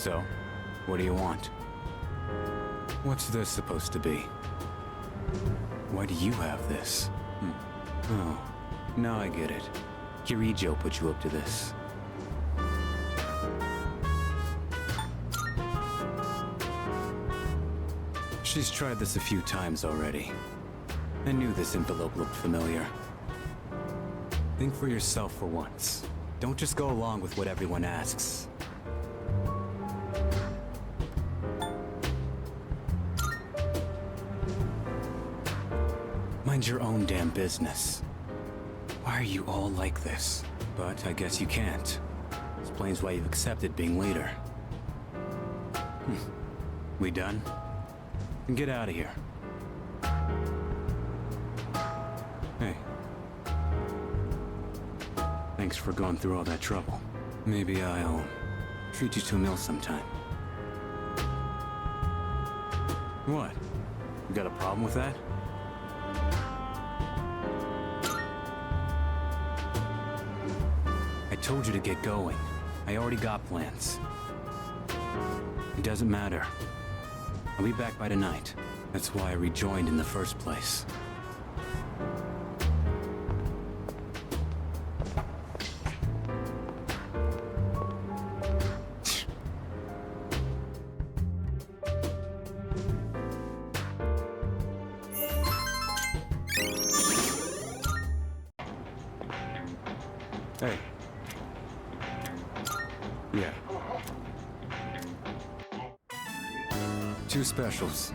So, what do you want? What's this supposed to be? Why do you have this? Oh, now I get it. Kirijo put you up to this. She's tried this a few times already. I knew this envelope looked familiar. Think for yourself for once. Don't just go along with what everyone asks. Mind your own damn business. Why are you all like this? But I guess you can't. Explains why you've accepted being leader. We done? Get out of here. Hey. Thanks for going through all that trouble. Maybe I'll treat you to a meal sometime. What? You got a problem with that? I told you to get going. I already got plans. It doesn't matter. I'll be back by tonight. That's why I rejoined in the first place. Hey. Yeah. 2 specials.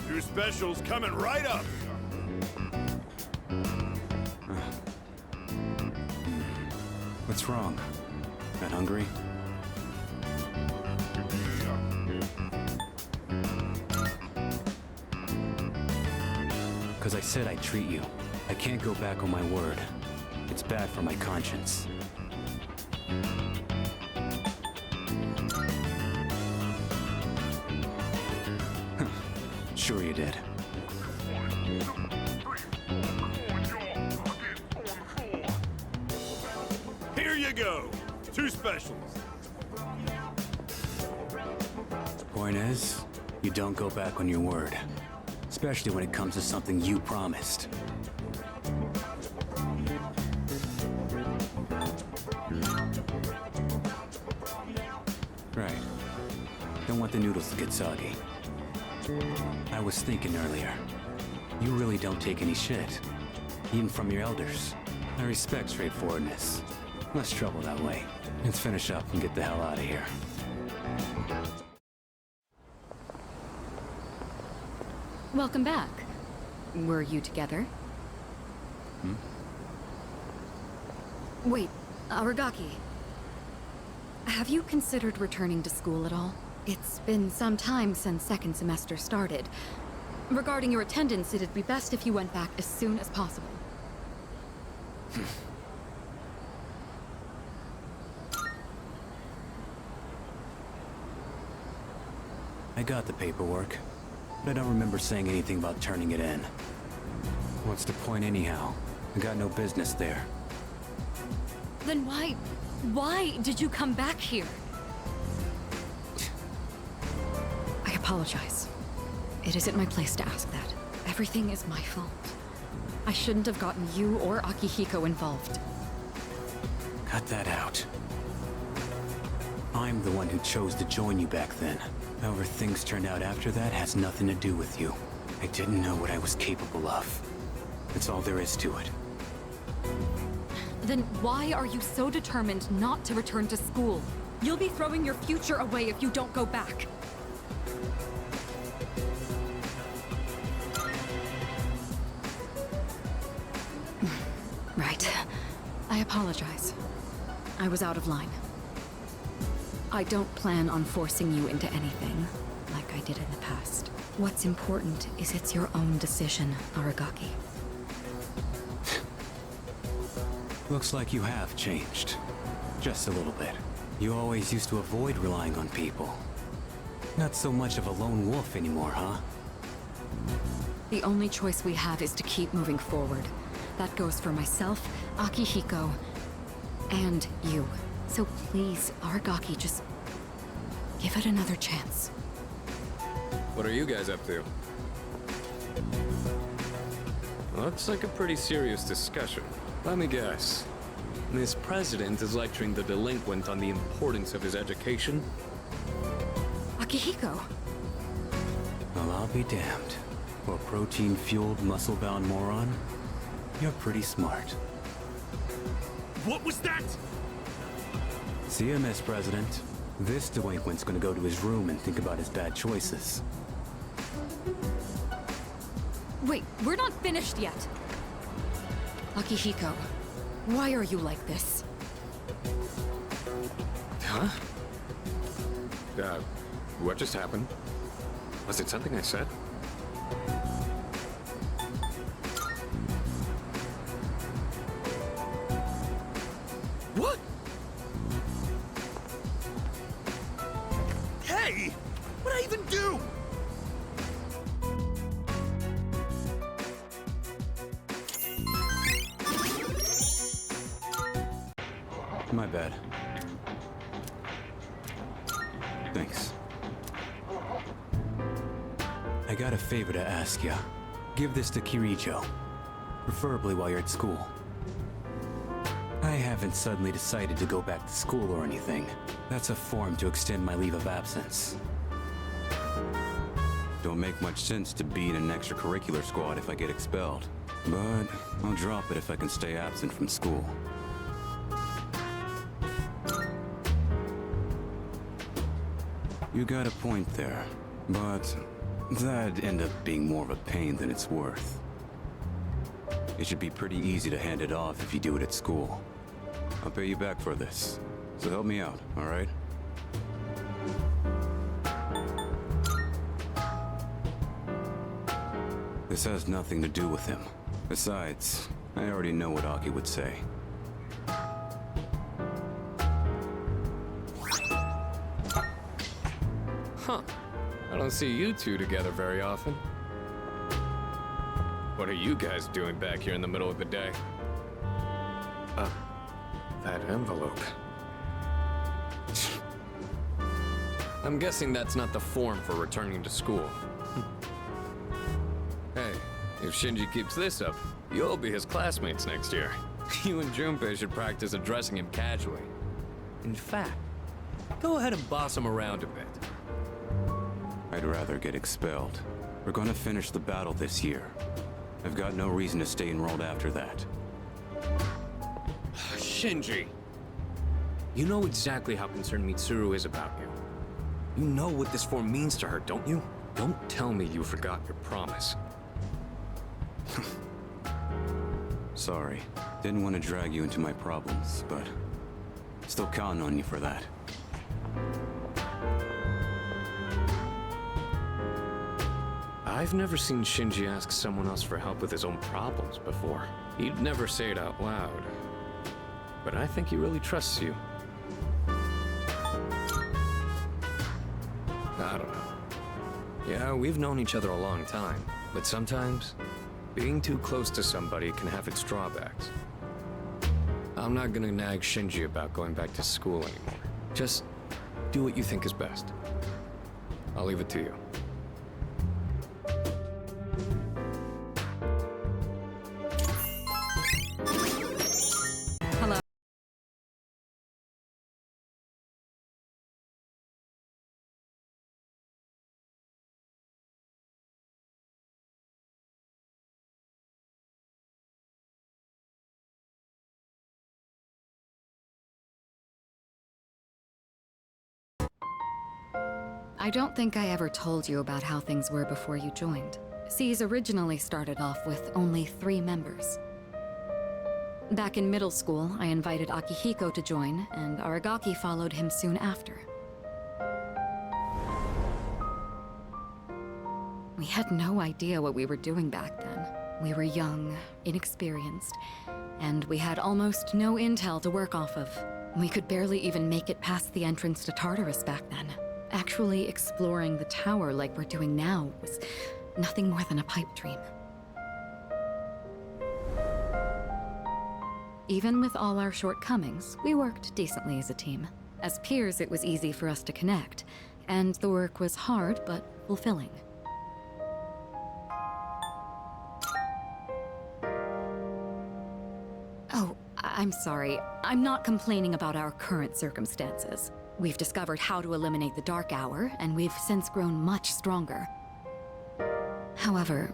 2 specials coming right up. What's wrong? Not hungry? Because I said I'd treat you. I can't go back on my word. It's bad for my conscience. Sure you did. Here you go. 2 specials. Point is, you don't go back on your word. Especially when it comes to something you promised. Right. Don't want the noodles to get soggy. I was thinking earlier, you really don't take any shit. Even from your elders. I respect straightforwardness. Less trouble that way. Let's finish up and get the hell out of here. Welcome back. Were you together? Wait, Aragaki. Have you considered returning to school at all? It's been some time since second semester started. Regarding your attendance, it'd be best if you went back as soon as possible. I got the paperwork, but I don't remember saying anything about turning it in. What's the point anyhow? I got no business there. Then why did you come back here? I apologize. It isn't my place to ask that. Everything is my fault. I shouldn't have gotten you or Akihiko involved. Cut that out. I'm the one who chose to join you back then. However things turned out after that has nothing to do with you. I didn't know what I was capable of. That's all there is to it. Then why are you so determined not to return to school? You'll be throwing your future away if you don't go back. Right. I apologize. I was out of line. I don't plan on forcing you into anything, like I did in the past. What's important is it's your own decision, Aragaki. Looks like you have changed. Just a little bit. You always used to avoid relying on people. Not so much of a lone wolf anymore, huh? The only choice we have is to keep moving forward. That goes for myself, Akihiko, and you. So please, Aragaki, just Give it another chance. What are you guys up to? Looks like a pretty serious discussion. Let me guess. This president is lecturing the delinquent on the importance of his education? Akihiko! Well, I'll be damned. For a protein-fueled, muscle-bound moron, you're pretty smart. What was that? CMS President, this delinquent's gonna go to his room and think about his bad choices. Wait, we're not finished yet! Akihiko, why are you like this? Huh? What just happened? Was it something I said? What? Hey! What'd I even do? My bad. Thanks. I got a favor to ask ya. Give this to Kirijo. Preferably while you're at school. I haven't suddenly decided to go back to school or anything. That's a form to extend my leave of absence. Don't make much sense to be in an extracurricular squad if I get expelled. But I'll drop it if I can stay absent from school. You got a point there, but that'd end up being more of a pain than it's worth. It should be pretty easy to hand it off if you do it at school. I'll pay you back for this, so help me out, all right? This has nothing to do with him. Besides, I already know what Aki would say. Huh. I don't see you two together very often. What are you guys doing back here in the middle of the day? That envelope. I'm guessing that's not the form for returning to school. Hey, if Shinji keeps this up, you'll be his classmates next year. You and Junpei should practice addressing him casually. In fact, go ahead and boss him around a bit. I'd rather get expelled. We're gonna finish the battle this year. I've got no reason to stay enrolled after that. Shinji! You know exactly how concerned Mitsuru is about you. You know what this form means to her, don't you? Don't tell me you forgot your promise. Sorry. Didn't want to drag you into my problems, but still counting on you for that. I've never seen Shinji ask someone else for help with his own problems before. He'd never say it out loud. But I think he really trusts you. I don't know. Yeah, we've known each other a long time, but sometimes being too close to somebody can have its drawbacks. I'm not gonna nag Shinji about going back to school anymore. Just do what you think is best. I'll leave it to you. Hello? I don't think I ever told you about how things were before you joined. C's originally started off with only 3 members. Back in middle school, I invited Akihiko to join, and Aragaki followed him soon after. We had no idea what we were doing back then. We were young, inexperienced, and we had almost no intel to work off of. We could barely even make it past the entrance to Tartarus back then. Actually exploring the tower like we're doing now was nothing more than a pipe dream. Even with all our shortcomings, we worked decently as a team. As peers, it was easy for us to connect, and the work was hard but fulfilling. Oh, I'm sorry. I'm not complaining about our current circumstances. We've discovered how to eliminate the Dark Hour, and we've since grown much stronger. However,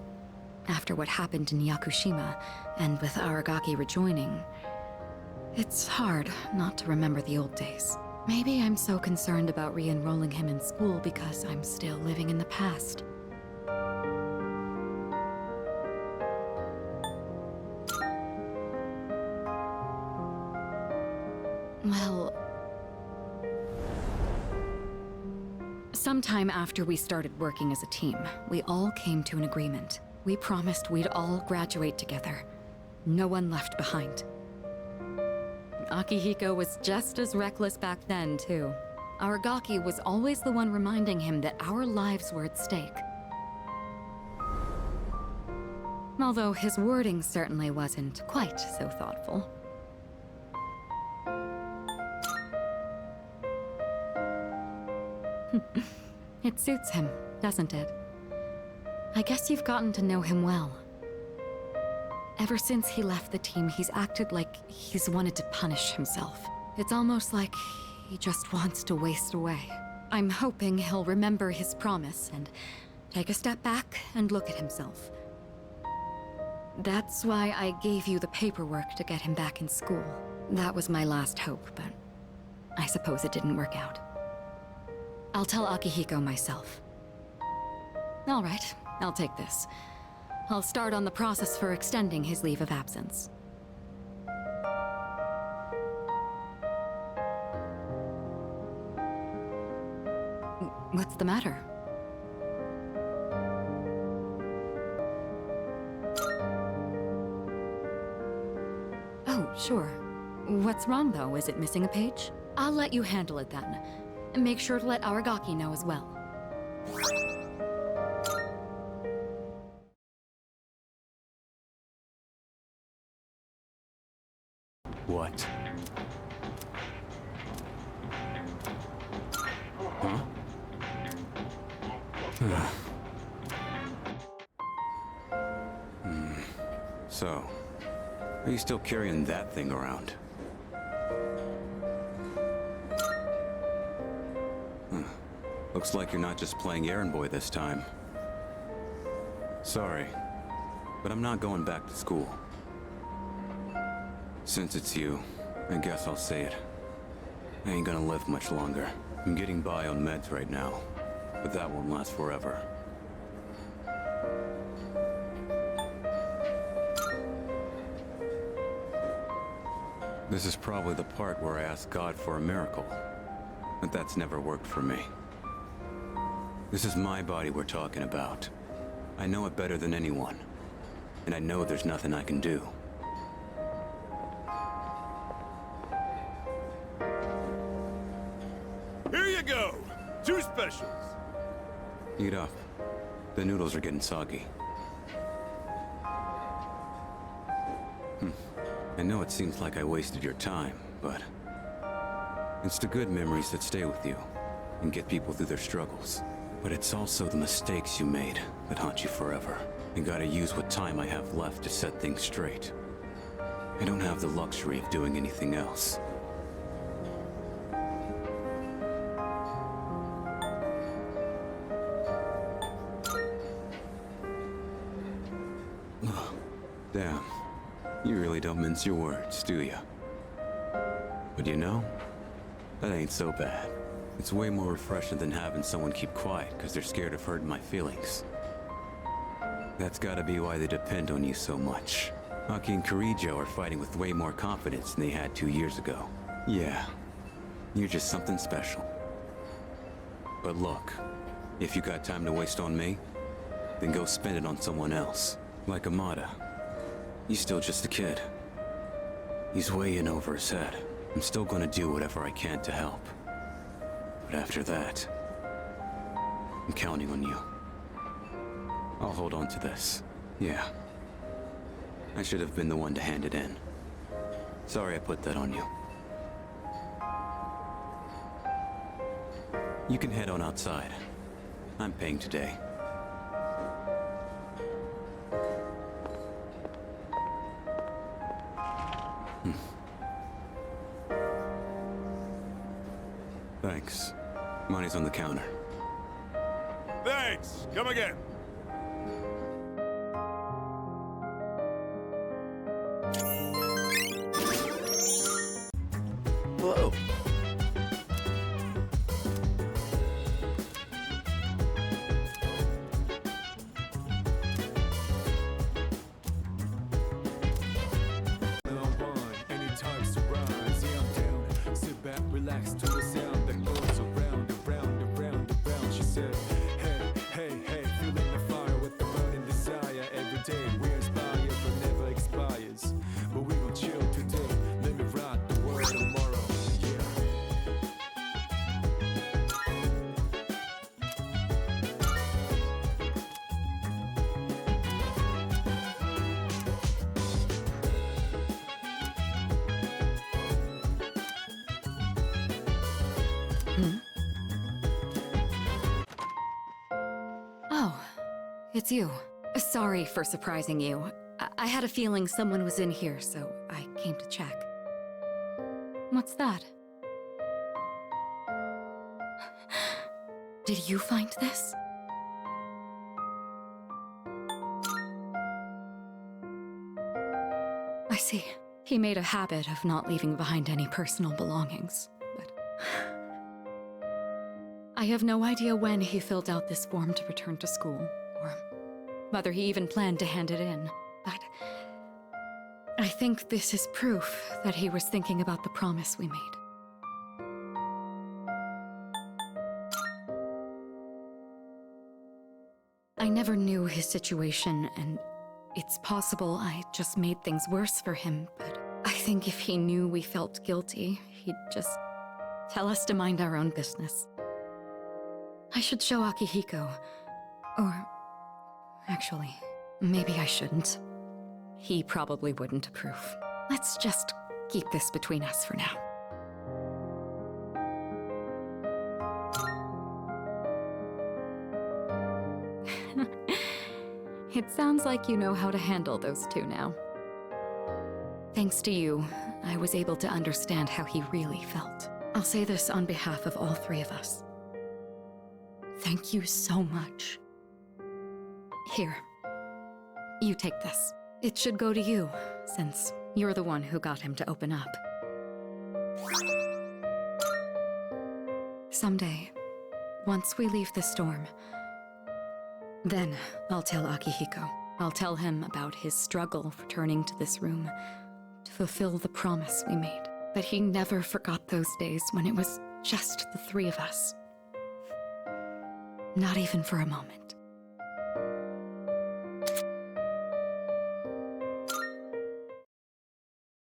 after what happened in Yakushima, and with Aragaki rejoining, it's hard not to remember the old days. Maybe I'm so concerned about re-enrolling him in school because I'm still living in the past. Well, sometime after we started working as a team, we all came to an agreement. We promised we'd all graduate together. No one left behind. Akihiko was just as reckless back then, too. Aragaki was always the one reminding him that our lives were at stake. Although his wording certainly wasn't quite so thoughtful. It suits him, doesn't it? I guess you've gotten to know him well. Ever since he left the team, he's acted like he's wanted to punish himself. It's almost like he just wants to waste away. I'm hoping he'll remember his promise and take a step back and look at himself. That's why I gave you the paperwork to get him back in school. That was my last hope, but I suppose it didn't work out. I'll tell Akihiko myself. All right, I'll take this. I'll start on the process for extending his leave of absence. What's the matter? Oh, sure. What's wrong, though? Is it missing a page? I'll let you handle it then. And make sure to let Aragaki know as well. What? Huh? So, are you still carrying that thing around? Looks like you're not just playing errand boy this time. Sorry, but I'm not going back to school. Since it's you, I guess I'll say it. I ain't gonna live much longer. I'm getting by on meds right now, but that won't last forever. This is probably the part where I ask God for a miracle, but that's never worked for me. This is my body we're talking about. I know it better than anyone, and I know there's nothing I can do. Here you go! 2 specials! Eat up. The noodles are getting soggy. I know it seems like I wasted your time, but it's the good memories that stay with you and get people through their struggles. But it's also the mistakes you made that haunt you forever. I gotta use what time I have left to set things straight. I don't have the luxury of doing anything else. Damn. You really don't mince your words, do you? But you know, that ain't so bad. It's way more refreshing than having someone keep quiet because they're scared of hurting my feelings. That's gotta be why they depend on you so much. Aki and Kirijo are fighting with way more confidence than they had 2 years ago. Yeah, you're just something special. But look, if you got time to waste on me, then go spend it on someone else. Like Amada. He's still just a kid. He's way in over his head. I'm still gonna do whatever I can to help. But after that, I'm counting on you. I'll hold on to this. Yeah. I should have been the one to hand it in. Sorry I put that on you. You can head on outside. I'm paying today. Thanks. Money's on the counter. Thanks. Come again. Hello. Anytime surprise, yeah, I'm down. Sit back, relax to the sound that goes around, around, around, around. She said, hey, hey, hey, feeling the fire with the burning desire. Every day we inspire, but never expires. But we gon' chill today, let me rock the world tomorrow. Yeah. Oh, it's you. Sorry for surprising you. I had a feeling someone was in here, so I came to check. What's that? Did you find this? I see. He made a habit of not leaving behind any personal belongings, but... I have no idea when he filled out this form to return to school, or whether he even planned to hand it in, but... I think this is proof that he was thinking about the promise we made. I never knew his situation, and it's possible I just made things worse for him, but I think if he knew we felt guilty, he'd just tell us to mind our own business. I should show Akihiko. Or... actually, maybe I shouldn't. He probably wouldn't approve. Let's just keep this between us for now. It sounds like you know how to handle those two now. Thanks to you, I was able to understand how he really felt. I'll say this on behalf of all three of us. Thank you so much. Here, you take this. It should go to you, since you're the one who got him to open up. Someday, once we leave the storm, then I'll tell Akihiko. I'll tell him about his struggle returning to this room to fulfill the promise we made. But he never forgot those days when it was just the three of us. Not even for a moment.